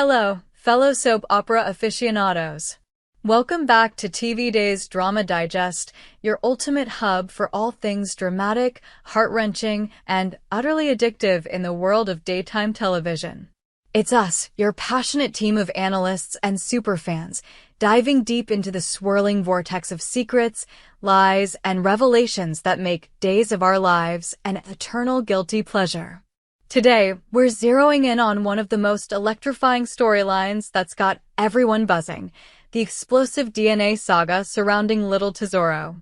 Hello, fellow soap opera aficionados. Welcome back to TV Day's Drama Digest, your ultimate hub for all things dramatic, heart-wrenching, and utterly addictive in the world of daytime television. It's us, your passionate team of analysts and superfans, diving deep into the swirling vortex of secrets, lies, and revelations that make Days of Our Lives an eternal guilty pleasure. Today, we're zeroing in on one of the most electrifying storylines that's got everyone buzzing, the explosive DNA saga surrounding little Tesoro.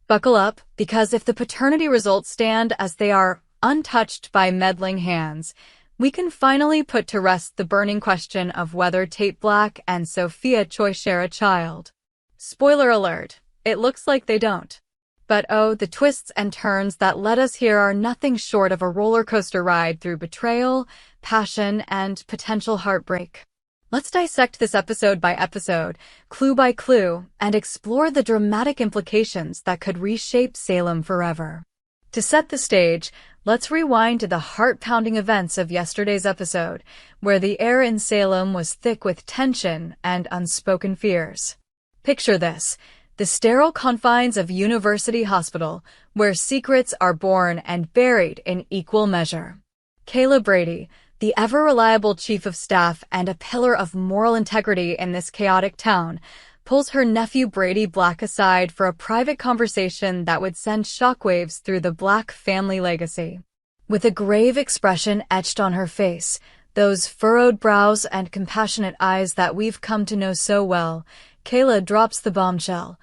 Buckle up, because if the paternity results stand as they are, untouched by meddling hands, we can finally put to rest the burning question of whether Tate Black and Sophia Choi share a child. Spoiler alert, it looks like they don't. But oh, the twists and turns that led us here are nothing short of a roller coaster ride through betrayal, passion, and potential heartbreak. Let's dissect this episode by episode, clue by clue, and explore the dramatic implications that could reshape Salem forever. To set the stage, let's rewind to the heart-pounding events of yesterday's episode, where the air in Salem was thick with tension and unspoken fears. Picture this. The sterile confines of University Hospital, where secrets are born and buried in equal measure. Kayla Brady, the ever-reliable chief of staff and a pillar of moral integrity in this chaotic town, pulls her nephew Brady Black aside for a private conversation that would send shockwaves through the Black family legacy. With a grave expression etched on her face, those furrowed brows and compassionate eyes that we've come to know so well, Kayla drops the bombshell.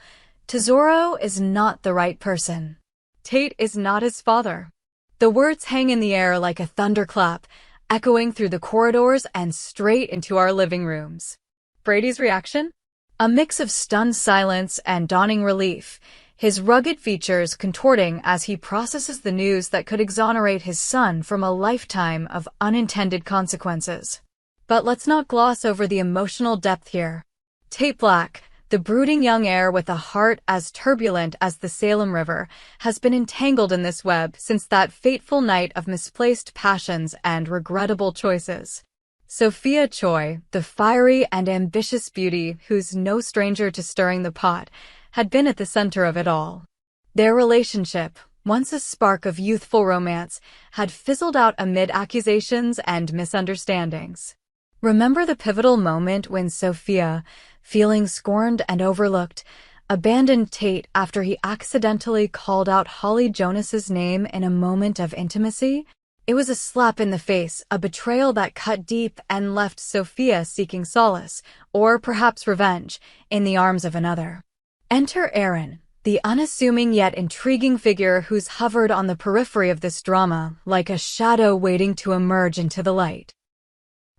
Tesoro is not the right person. Tate is not his father. The words hang in the air like a thunderclap, echoing through the corridors and straight into our living rooms. Brady's reaction? A mix of stunned silence and dawning relief, his rugged features contorting as he processes the news that could exonerate his son from a lifetime of unintended consequences. But let's not gloss over the emotional depth here. Tate Black, the brooding young heir with a heart as turbulent as the Salem River, has been entangled in this web since that fateful night of misplaced passions and regrettable choices. Sophia Choi, the fiery and ambitious beauty who's no stranger to stirring the pot, had been at the center of it all. Their relationship, once a spark of youthful romance, had fizzled out amid accusations and misunderstandings. Remember the pivotal moment when Sophia, feeling scorned and overlooked, abandoned Tate after he accidentally called out Holly Jonas's name in a moment of intimacy? It was a slap in the face, a betrayal that cut deep and left Sophia seeking solace, or perhaps revenge, in the arms of another. Enter Aaron, the unassuming yet intriguing figure who's hovered on the periphery of this drama, like a shadow waiting to emerge into the light.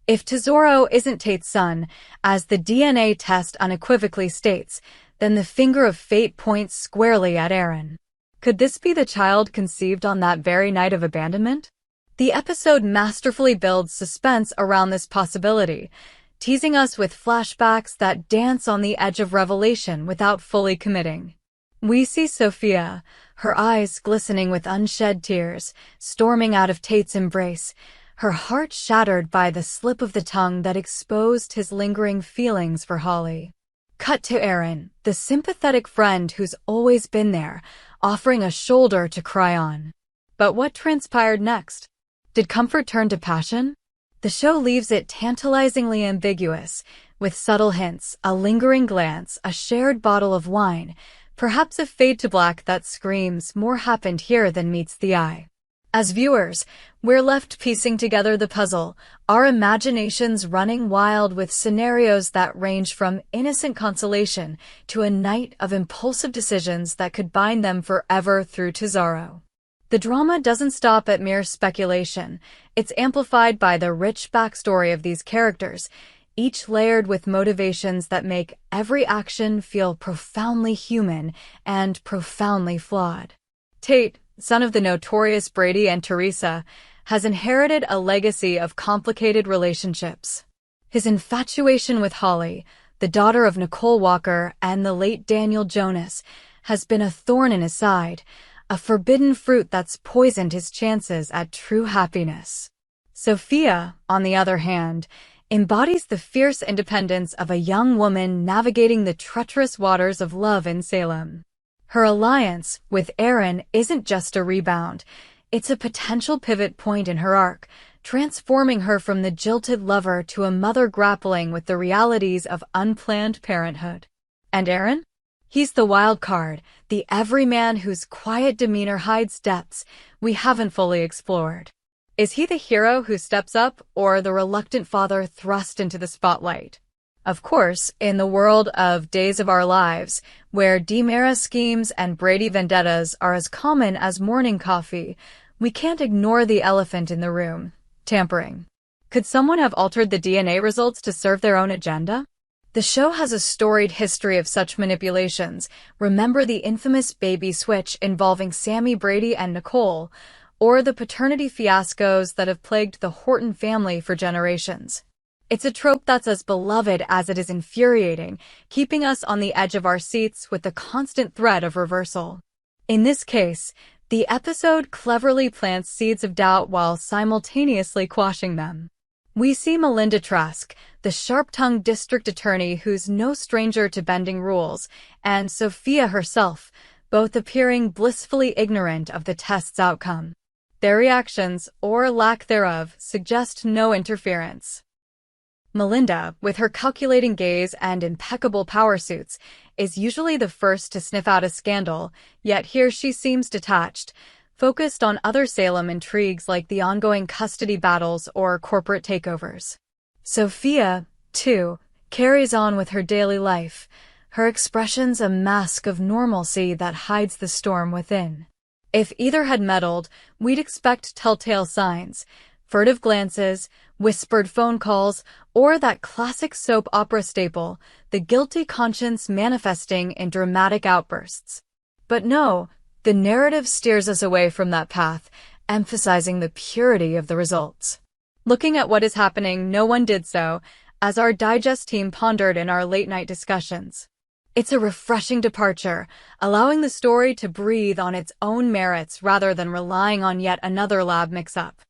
If Tesoro isn't Tate's son, as the DNA test unequivocally states, then the finger of fate points squarely at Aaron. Could this be the child conceived on that very night of abandonment? The episode masterfully builds suspense around this possibility, teasing us with flashbacks that dance on the edge of revelation without fully committing. We see Sophia, her eyes glistening with unshed tears, storming out of Tate's embrace, her heart shattered by the slip of the tongue that exposed his lingering feelings for Holly. Cut to Aaron, the sympathetic friend who's always been there, offering a shoulder to cry on. But what transpired next? Did comfort turn to passion? The show leaves it tantalizingly ambiguous, with subtle hints, a lingering glance, a shared bottle of wine, perhaps a fade to black that screams more happened here than meets the eye. As viewers, we're left piecing together the puzzle, our imaginations running wild with scenarios that range from innocent consolation to a night of impulsive decisions that could bind them forever through Tesoro. The drama doesn't stop at mere speculation. It's amplified by the rich backstory of these characters, each layered with motivations that make every action feel profoundly human and profoundly flawed. Tate, son of the notorious Brady and Teresa, has inherited a legacy of complicated relationships. His infatuation with Holly, the daughter of Nicole Walker and the late Daniel Jonas, has been a thorn in his side, a forbidden fruit that's poisoned his chances at true happiness. Sophia, on the other hand, embodies the fierce independence of a young woman navigating the treacherous waters of love in Salem. Her alliance with Aaron isn't just a rebound, it's a potential pivot point in her arc, transforming her from the jilted lover to a mother grappling with the realities of unplanned parenthood. And Aaron? He's the wild card, the everyman whose quiet demeanor hides depths we haven't fully explored. Is he the hero who steps up, or the reluctant father thrust into the spotlight? Of course, in the world of Days of Our Lives, where DiMera schemes and Brady vendettas are as common as morning coffee, we can't ignore the elephant in the room: tampering. Could someone have altered the DNA results to serve their own agenda? The show has a storied history of such manipulations. Remember the infamous baby switch involving Sammy Brady and Nicole, or the paternity fiascos that have plagued the Horton family for generations. It's a trope that's as beloved as it is infuriating, keeping us on the edge of our seats with the constant threat of reversal. In this case, the episode cleverly plants seeds of doubt while simultaneously quashing them. We see Melinda Trask, the sharp-tongued district attorney who's no stranger to bending rules, and Sophia herself, both appearing blissfully ignorant of the test's outcome. Their reactions, or lack thereof, suggest no interference. Melinda, with her calculating gaze and impeccable power suits, is usually the first to sniff out a scandal, yet here she seems detached, focused on other Salem intrigues like the ongoing custody battles or corporate takeovers. Sophia, too, carries on with her daily life, her expressions a mask of normalcy that hides the storm within. If either had meddled, we'd expect telltale signs: furtive glances, whispered phone calls, or that classic soap opera staple, the guilty conscience manifesting in dramatic outbursts. But no, the narrative steers us away from that path, emphasizing the purity of the results. Looking at what is happening, no one did so, as our digest team pondered in our late-night discussions. It's a refreshing departure, allowing the story to breathe on its own merits rather than relying on yet another lab mix-up.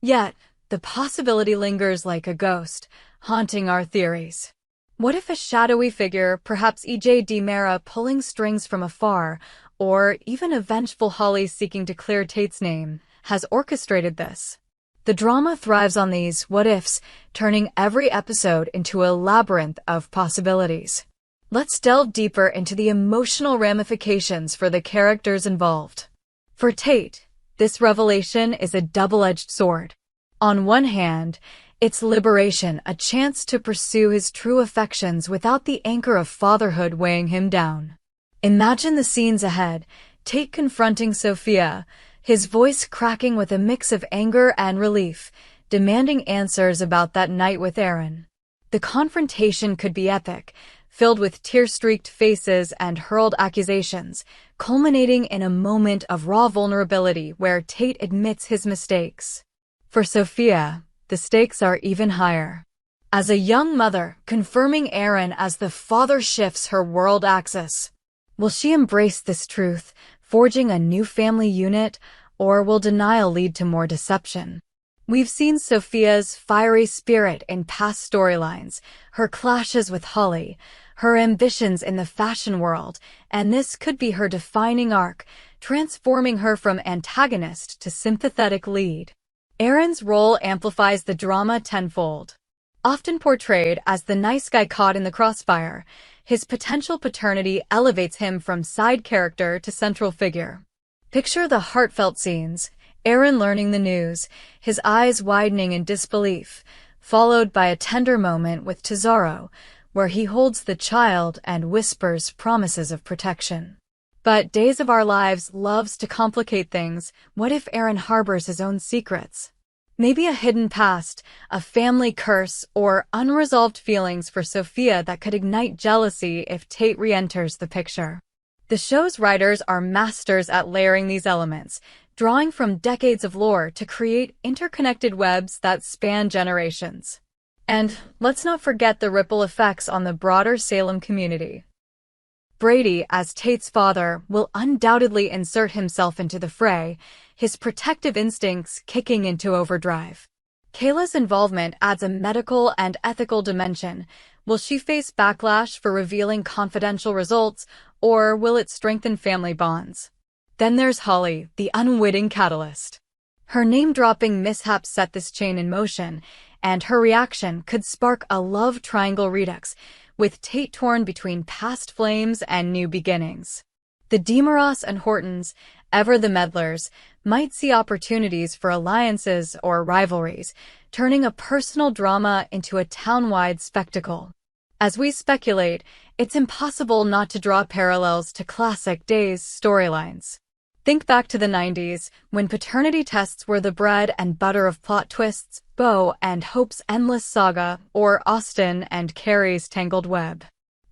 Yet, the possibility lingers like a ghost, haunting our theories. What if a shadowy figure, perhaps E.J. DiMera pulling strings from afar, or even a vengeful Holly seeking to clear Tate's name, has orchestrated this? The drama thrives on these what-ifs, turning every episode into a labyrinth of possibilities. Let's delve deeper into the emotional ramifications for the characters involved. For Tate, this revelation is a double-edged sword. On one hand, it's liberation, a chance to pursue his true affections without the anchor of fatherhood weighing him down. Imagine the scenes ahead: Tate confronting Sophia, his voice cracking with a mix of anger and relief, demanding answers about that night with Aaron. The confrontation could be epic, filled with tear-streaked faces and hurled accusations, culminating in a moment of raw vulnerability where Tate admits his mistakes. For Sophia, the stakes are even higher. As a young mother, confirming Aaron as the father shifts her world axis. Will she embrace this truth, forging a new family unit, or will denial lead to more deception? We've seen Sophia's fiery spirit in past storylines, her clashes with Holly, her ambitions in the fashion world, and this could be her defining arc, transforming her from antagonist to sympathetic lead. Aaron's role amplifies the drama tenfold. Often portrayed as the nice guy caught in the crossfire, his potential paternity elevates him from side character to central figure. Picture the heartfelt scenes: Aaron learning the news, his eyes widening in disbelief, followed by a tender moment with Tesoro, where he holds the child and whispers promises of protection. But Days of Our Lives loves to complicate things. What if Aaron harbors his own secrets? Maybe a hidden past, a family curse, or unresolved feelings for Sophia that could ignite jealousy if Tate re-enters the picture. The show's writers are masters at layering these elements, drawing from decades of lore to create interconnected webs that span generations. And let's not forget the ripple effects on the broader Salem community. Brady, as Tate's father, will undoubtedly insert himself into the fray, his protective instincts kicking into overdrive. Kayla's involvement adds a medical and ethical dimension. Will she face backlash for revealing confidential results, or will it strengthen family bonds? Then there's Holly, the unwitting catalyst. Her name-dropping mishaps set this chain in motion, and her reaction could spark a love triangle redux, with Tate torn between past flames and new beginnings. The DeMoros and Hortons, ever the meddlers, might see opportunities for alliances or rivalries, turning a personal drama into a town-wide spectacle. As we speculate, it's impossible not to draw parallels to classic Days storylines. Think back to the 90s, when paternity tests were the bread and butter of plot twists, Beau and Hope's endless saga, or Austin and Carrie's tangled web.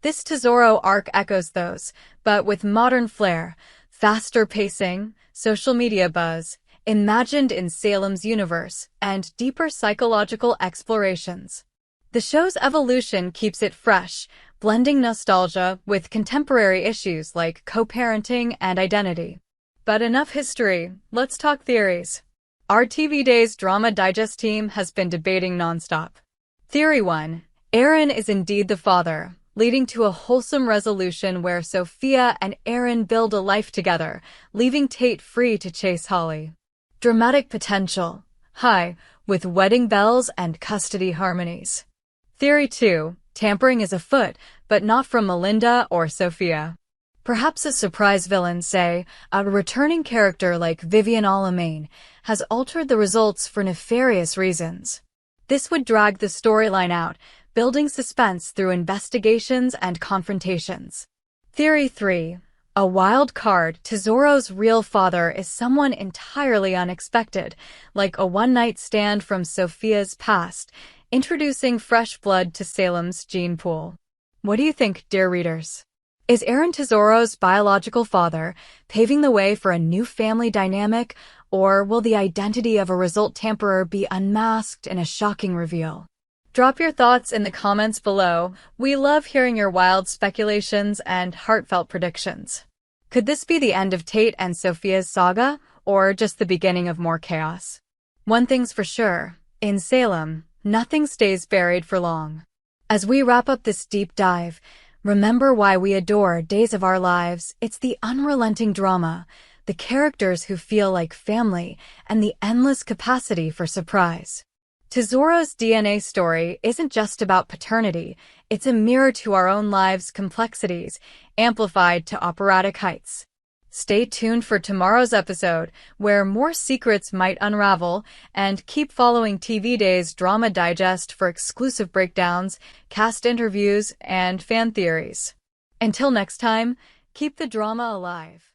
This Tesoro arc echoes those, but with modern flair, faster pacing, social media buzz, imagined in Salem's universe, and deeper psychological explorations. The show's evolution keeps it fresh, blending nostalgia with contemporary issues like co-parenting and identity. But enough history, let's talk theories. Our TV Days Drama Digest team has been debating nonstop. Theory 1. Aaron is indeed the father, leading to a wholesome resolution where Sophia and Aaron build a life together, leaving Tate free to chase Holly. Dramatic potential. High, with wedding bells and custody harmonies. Theory 2. Tampering is afoot, but not from Melinda or Sophia. Perhaps a surprise villain, say, a returning character like Vivian Alamain, has altered the results for nefarious reasons. This would drag the storyline out, building suspense through investigations and confrontations. Theory 3. A wild card, Tesoro's real father is someone entirely unexpected, like a one-night stand from Sophia's past, introducing fresh blood to Salem's gene pool. What do you think, dear readers? Is Aaron Tesoro's biological father paving the way for a new family dynamic, or will the identity of a result tamperer be unmasked in a shocking reveal? Drop your thoughts in the comments below. We love hearing your wild speculations and heartfelt predictions. Could this be the end of Tate and Sophia's saga, or just the beginning of more chaos? One thing's for sure, in Salem, nothing stays buried for long. As we wrap up this deep dive, remember why we adore Days of Our Lives. It's the unrelenting drama, the characters who feel like family, and the endless capacity for surprise. Tesoro's DNA story isn't just about paternity, it's a mirror to our own lives' complexities, amplified to operatic heights. Stay tuned for tomorrow's episode, where more secrets might unravel, and keep following TV Days Drama Digest for exclusive breakdowns, cast interviews, and fan theories. Until next time, keep the drama alive.